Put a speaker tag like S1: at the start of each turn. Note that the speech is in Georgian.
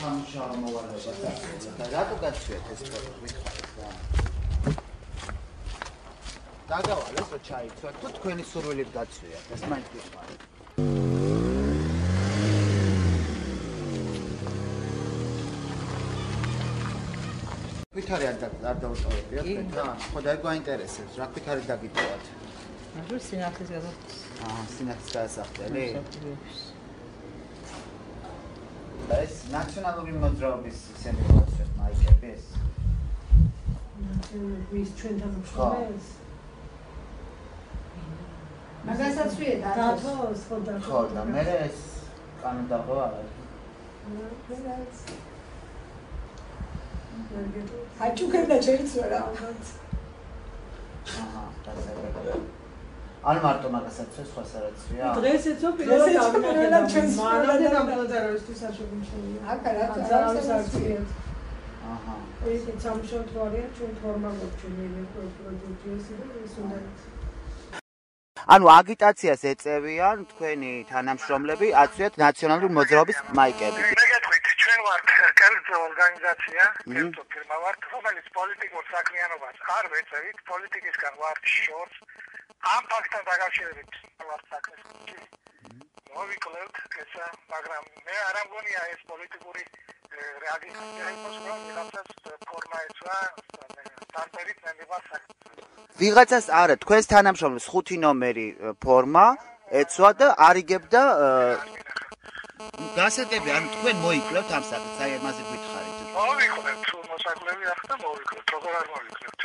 S1: სამუშაო მოვალეობას და რატო გაცვიეთ ეს პროექტი? დაგავალეს რომ ჩაიცვათ თუ თქვენი სურვილით გაცვიათ ეს მაინც გიხმართ. ვითარი არ დავუტოვებიათ და ხო და ეგ გვაინტერესებს რა ვითარი დაგიტოვათ?
S2: ანუ სინათლის გადასახდელი.
S1: სინათლის გადასახდელი? ეს ნაციონალური მოძრაობის ისეთი პროცესი მაიკები ეს?
S3: ვის ჩვენთან მშრომელს?
S2: მაგასაც ვიეთ
S3: დათოს
S1: ხო და მე ეს კანონდაღო არა.
S3: აჭუქებდა შეიძლება რა ალბათ.
S1: ანუ მარტო მაგასაც სხვას არ აცვია?
S3: დღეს ეცო პირველად ჩვენს მანამდე გამოდარებისთვის საჭიროა. აკა რა წარმოსახციეთ. ეს სამშობლო თვარია ჩვენ ფორმა გვაქვს პროდუქციაში და ეს უნდა
S1: ანუ აგიტაციას ეწევიან თქვენი თანამშრომლები აცვიათ ნაციონალური მოძრაობის მაიკები.
S4: ჩვენ ვართ კერძო ორგანიზაცია, კერძო ფირმა ვართ, რომელიც პოლიტიკურ საქმიანობას არ ვეწევით, პოლიტიკისგან ვართ შორს. ამ ფაქტთან დაკავშირებით ვართ საქმეს. მოვიკლევთ ესა, მაგრამ მე არ ამგონია ეს პოლიტიკური რეაგირება იყოს, რომ ვიღაცას ფორმა ეცვა, დამწერით მე მივარ საქმეს.
S1: ვიღაცას არა, თქვენს თანამშრომლებს 5 ნომერი ფორმა ეცვა და არიგებდა გასაგები, ანუ თქვენ მოიკლებთ ამ საკითხს, აი ამაზე გითხარით.
S4: მოვიკლევთ, მოსაკლები ახლა მოვიკლევთ, როგორ არ მოვიკლევთ.